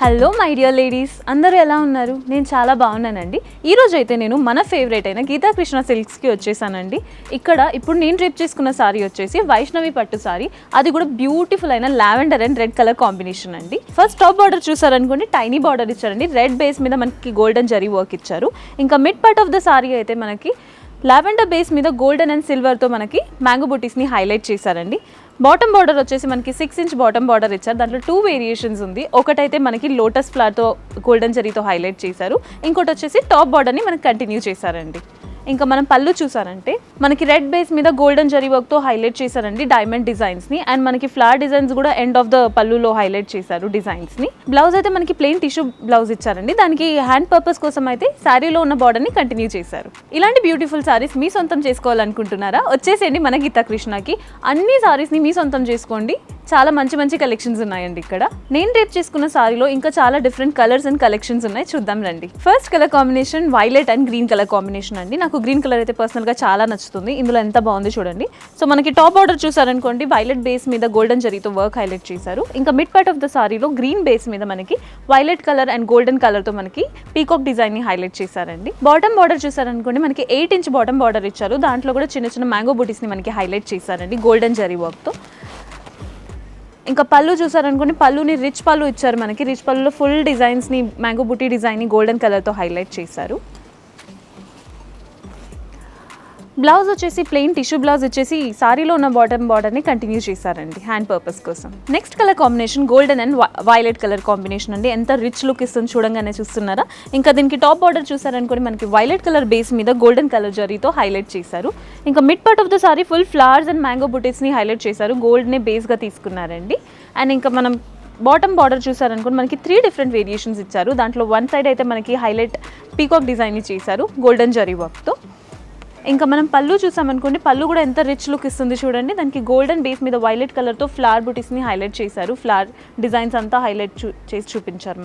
Hello my dear ladies, అందరూ ఎలా ఉన్నారు? నేను చాలా బాగున్నానండి. ఈరోజు అయితే నేను మన ఫేవరెట్ అయిన గీతా కృష్ణ సిల్క్స్కి వచ్చేసానండి. ఇప్పుడు నేను డ్రిప్ చేసుకున్న సారీ వచ్చేసి వైష్ణవి పట్టు సారీ, అది కూడా బ్యూటిఫుల్ అయిన lavender and red colour combination అండి. ఫస్ట్ టాప్ బార్డర్ చూసారనుకోండి, టైనీ బార్డర్ ఇచ్చారండి. రెడ్ బేస్ మీద మనకి గోల్డెన్ జరీ వర్క్ ఇచ్చారు. ఇంకా mid part of the sari అయితే మనకి లావెండర్ బేస్ మీద గోల్డెన్ అండ్ సిల్వర్తో మనకి మ్యాంగో బూటీస్ని హైలైట్ చేశారండి. బాటమ్ బార్డర్ వచ్చేసి మనకి 6 ఇంచ్ బాటమ్ బార్డర్ ఇచ్చారు. దాంట్లో 2 వేరియేషన్స్ ఉంది. ఒకటైతే మనకి లోటస్ ఫ్లవర్తో గోల్డెన్ జరీతో హైలైట్ చేశారు. ఇంకోటి వచ్చేసి టాప్ బార్డర్ని మనకి కంటిన్యూ చేశారండి. ఇంకా మనం పళ్ళు చూసారంటే మనకి రెడ్ బేస్ మీద గోల్డెన్ జరీ వర్క్తో హైలైట్ చేశారండి డైమండ్ డిజైన్స్ని. అండ్ మనకి ఫ్లవర్ డిజైన్స్ కూడా ఎండ్ ఆఫ్ ద పళ్ళులో హైలైట్ చేశారు డిజైన్స్ని. బ్లౌజ్ అయితే మనకి ప్లెయిన్ టిష్యూ బ్లౌజ్ ఇచ్చారండి. దానికి హ్యాండ్ పర్పస్ కోసం అయితే శారీలో ఉన్న బార్డర్ని కంటిన్యూ చేశారు. ఇలాంటి బ్యూటిఫుల్ సారీస్ మీ సొంతం చేసుకోవాలనుకుంటున్నారా? వచ్చేసేయండి మన గీతా కృష్ణకి. అన్ని సారీస్ని మీ సొంతం చేసుకోండి. చాలా మంచి మంచి కలెక్షన్స్ ఉన్నాయండి ఇక్కడ. నేను డ్రేప్ చేసుకున్న సారీలో ఇంకా చాలా డిఫరెంట్ కలర్స్ అండ్ కలెక్షన్స్ ఉన్నాయి, చూద్దాం రండి. First colour combination violet and green colour combination అండి. నాకు గ్రీన్ కలర్ అయితే పర్సనల్గా చాలా నచ్చుతుంది. ఇందులో ఎంత బాగుంది చూడండి. సో మనకి టాప్ ఆర్డర్ చూసారనుకోండి, వైలెట్ బేస్ మీద గోల్డెన్ జరీతో వర్క్ హైలైట్ చేశారు. ఇంకా మిడ్ పార్ట్ ఆఫ్ ద సారీలో గ్రీన్ బేస్ మీద మనకి వైలెట్ కలర్ అండ్ గోల్డెన్ కలర్తో మనకి పీకాక్ డిజైన్ ని హైలైట్ చేశారండి. బాటమ్ బార్డర్ చూసారనుకోండి, మనకి 8 ఇంచ్ బాటమ్ బార్డర్ ఇచ్చారు. దాంట్లో కూడా చిన్న చిన్న మ్యాంగో బూటీస్ని మనకి హైలైట్ చేశారండి గోల్డెన్ జరీ వర్క్తో. ఇంకా పళ్ళు చూసారనుకోండి, పళ్ళుని రిచ్ పళ్ళు ఇచ్చారు మనకి. రిచ్ పళ్ళులో ఫుల్ డిజైన్స్ని మ్యాంగో బూటీ డిజైన్ని గోల్డెన్ కలర్తో హైలైట్ చేశారు. బ్లౌజ్ వచ్చేసి ప్లెయిన్ టిష్యూ బ్లౌజ్ వచ్చేసి సారీలో ఉన్న బాటమ్ బార్డర్ని కంటిన్యూ చేశారండి హ్యాండ్ పర్పస్ కోసం. Next colour combination golden and violet colour combination అండి. ఎంత రిచ్ లుక్ ఇస్తుంది చూడంగానే, చూస్తున్నారా? ఇంకా దీనికి టాప్ బార్డర్ చూసారనుకోండి, మనకి వైలెట్ కలర్ బేస్ మీద గోల్డెన్ కలర్ జరీతో హైలైట్ చేశారు. ఇంకా mid part of the sari full flowers and mango బుటీస్ని హైలైట్ చేశారు. గోల్డ్ని బేస్గా తీసుకున్నారండి. అండ్ ఇంకా మనం బాటమ్ బార్డర్ చూసారనుకోండి, మనకి 3 డిఫరెంట్ వేరియేషన్స్ ఇచ్చారు. దాంట్లో వన్ సైడ్ అయితే మనకి హైలైట్ పీకాక్ డిజైన్ని చేశారు గోల్డెన్ జరీ వర్క్తో. ఇంకా మనం పళ్ళు చూసామనుకోండి, పళ్ళు కూడా ఎంత రిచ్ లుక్ ఇస్తుంది చూడండి. దానికి గోల్డెన్ బేస్ మీద వైలెట్ కలర్తో ఫ్లవర్ బుటీస్ని హైలైట్ చేశారు. ఫ్లవర్ డిజైన్స్ అంతా హైలైట్ చేసి చూపించారు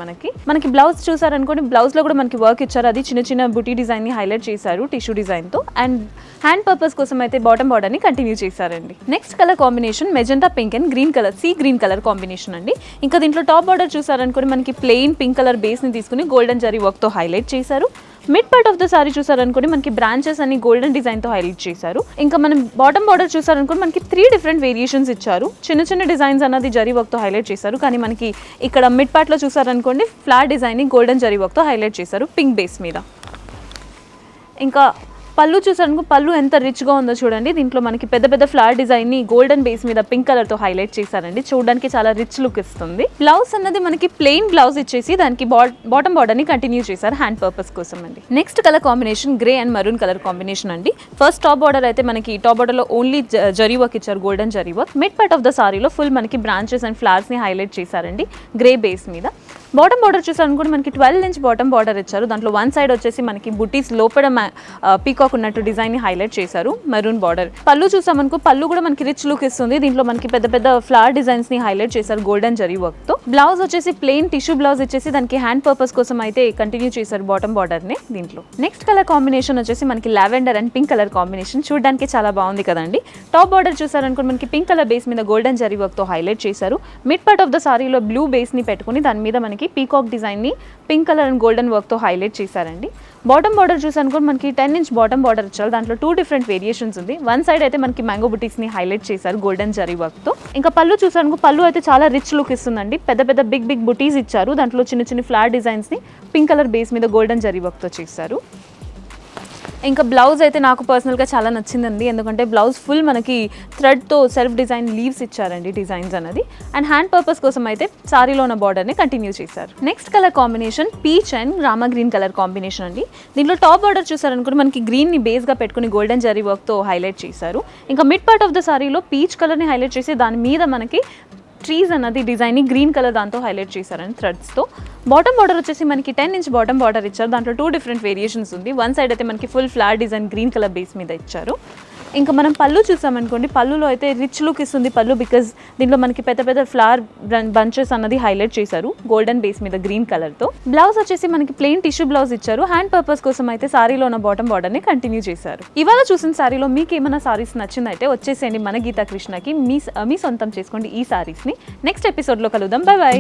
మనకి బ్లౌజ్ చూసారనుకోండి, బ్లౌజ్లో కూడా మనకి వర్క్ ఇచ్చారు. అది చిన్న చిన్న బుటీ డిజైన్ని హైలైట్ చేశారు టిష్యూ డిజైన్తో. అండ్ హ్యాండ్ పర్పస్ కోసం అయితే బాటమ్ బార్డర్ని కంటిన్యూ చేశారండి. Next colour combination magenta pink and green colour, sea green colour combination అండి. ఇంకా దీంట్లో టాప్ బార్డర్ చూసారనుకోండి, మనకి ప్లెయిన్ పింక్ కలర్ బేస్ని తీసుకుని గోల్డెన్ జరీ వర్క్తో హైలైట్ చేశారు. Mid part of the sari చూసారనుకోండి, మనకి బ్రాంచెస్ అన్ని గోల్డెన్ డిజైన్తో హైలైట్ చేశారు. ఇంకా మనం బాటమ్ బార్డర్ చూసారనుకోండి, మనకి 3 డిఫరెంట్ వేరియేషన్స్ ఇచ్చారు. చిన్న చిన్న డిజైన్స్ అన్నది జరీ వర్క్తో హైలైట్ చేశారు. కానీ మనకి ఇక్కడ మిడ్ పార్ట్లో చూసారనుకోండి, ఫ్లవర్ డిజైన్ని గోల్డెన్ జరీ వర్క్తో హైలైట్ చేశారు పింక్ బేస్ మీద. ఇంకా పళ్ళు చూసారనుకో, పళ్ళు ఎంత రిచ్గా ఉందో చూడండి. దీంట్లో మనకి పెద్ద పెద్ద ఫ్లవర్ డిజైన్ని గోల్డెన్ బేస్ మీద పింక్ కలర్తో హైలైట్ చేశారండి. చూడడానికి చాలా రిచ్ లుక్ ఇస్తుంది. బ్లౌజ్ అన్నది మనకి ప్లెయిన్ బ్లౌజ్ ఇచ్చేసి దానికి బాటమ్ బార్డర్ని కంటిన్యూ చేశారు హ్యాండ్ పర్పస్ కోసం అండి. Next colour combination grey and maroon colour combination అండి. ఫస్ట్ టాప్ బార్డర్ అయితే మనకి టాప్ బార్డర్లో ఓన్లీ జరీ వర్క్ ఇచ్చారు, golden zari work. Mid part of the సారీలో ఫుల్ మనకి బ్రాంచెస్ అండ్ ఫ్లవర్స్ని హైలైట్ చేశారండి గ్రే బేస్ మీద. బాటమ్ బార్డర్ చూసారనుకోండి, మనకి 12 ఇంచ్ బాటమ్ బార్డర్ ఇచ్చారు. దాంట్లో వన్ సైడ్ వచ్చేసి మనకి బుటీస్ లోపల పీకాక్ ఉన్నట్టు డిజైన్ని హైలైట్ చేశారు మెరూన్ బార్డర్. పళ్ళు చూసామనుకో, పళ్ళు కూడా మనకి రిచ్ లుక్ ఇస్తుంది. దీంట్లో మనకి పెద్ద పెద్ద ఫ్లవర్ డిజైన్స్ని హైలైట్ చేశారు గోల్డెన్ జరీ వర్క్తో. బ్లౌజ్ వచ్చేసి ప్లెయిన్ టిష్యూ బ్లౌజ్ ఇచ్చేసి దానికి హ్యాండ్ పర్పస్ కోసం అయితే కంటిన్యూ చేశారు బాటమ్ బార్డర్ని దీంట్లో. నెక్స్ట్ కలర్ కాంబినేషన్ వచ్చేసి మనకి lavender and pink colour combination. చూడడానికి చాలా బాగుంది కదండి. టాప్ బార్డర్ చూసారనుకో, మనకి పింక్ కలర్ బేస్ మీద గోల్డెన్ జరీ వర్క్తో హైలైట్ చేశారు. మిడ్ పార్ట్ ఆఫ్ ద సారీలో బ్లూ బేస్ని పెట్టుకుని దాని మీద మనకి పీకాక్ డిజైన్ని పింక్ కలర్ అండ్ గోల్డెన్ వర్క్తో హైలైట్ చేశారండి. బాటమ్ బార్డర్ చూసారనుకో, మనకి 10 ఇంచ్ బాటమ్ బార్డర్ ఇచ్చారు. దాంట్లో 2 డిఫరెంట్ వేరియేషన్స్ ఉంది. వన్ సైడ్ అయితే మనకి మ్యాంగో బుటీస్ని హైలైట్ చేశారు గోల్డెన్ జరీ వర్క్తో. ఇంకా పళ్ళు చూసారనుకో, పళ్ళు అయితే చాలా రిచ్ లుక్ ఇస్తుందండి. పెద్ద పెద్ద బిగ్ బుటీస్ ఇచ్చారు. దాంట్లో చిన్న చిన్న ఫ్లవర్ డిజైన్స్ని పింక్ కలర్ బేస్ మీద గోల్డెన్ జరీ వర్క్తో చేశారు. ఇంకా బ్లౌజ్ అయితే నాకు పర్సనల్గా చాలా నచ్చిందండి. ఎందుకంటే బ్లౌజ్ ఫుల్ మనకి థ్రెడ్తో సెల్ఫ్ డిజైన్ లీవ్స్ ఇచ్చారండి డిజైన్స్ అనేది. అండ్ హ్యాండ్ పర్పస్ కోసం అయితే సారీలో ఉన్న బార్డర్ని కంటిన్యూ చేశారు. Next colour combination peach and Rama green colour combination అండి. దీంట్లో టాప్ బార్డర్ చూసారనుకుంటే మనకి గ్రీన్ని బేస్గా పెట్టుకుని గోల్డెన్ జరీ వర్క్తో హైలైట్ చేశారు. ఇంకా మిడ్ పార్ట్ ఆఫ్ ద సారీలో పీచ్ కలర్ని హైలైట్ చేసి దాని మీద మనకి ట్రీస్ అన్నది డిజైన్ని గ్రీన్ కలర్ దాంతో హైలైట్ చేశారండి థ్రెడ్స్తో. బాటమ్ బార్డర్ వచ్చేసి మనకి 10 ఇంచ్ బాటమ్ బార్డర్ ఇచ్చారు. దాంట్లో 2 డిఫరెంట్ వేరియేషన్స్ ఉంది. వన్ సైడ్ అయితే మనకి full flower design green colour base మీద ఇచ్చారు. ఇంకా మనం పళ్ళు చూసామనుకోండి, పళ్ళులో అయితే రిచ్ లుక్ ఇస్తుంది పళ్ళు. బికాజ్ దీంట్లో మనకి పెద్ద పెద్ద ఫ్లవర్ బంచెస్ అన్నది హైలైట్ చేశారు గోల్డెన్ బేస్ మీద గ్రీన్ కలర్తో. బ్లౌజ్ వచ్చేసి మనకి ప్లెయిన్ టిష్యూ బ్లౌజ్ ఇచ్చారు. హ్యాండ్ పర్పస్ కోసం అయితే సారీలో ఉన్న బాటమ్ బార్డర్ని కంటిన్యూ చేశారు. ఇవాళ చూసిన సారీలో మీకు ఏమైనా సారీస్ నచ్చిందైతే వచ్చేసేయండి మన గీతా కృష్ణకి. మీ సొంతం చేసుకోండి ఈ సారీస్ని. నెక్స్ట్ ఎపిసోడ్లో కలుద్దాం. By by.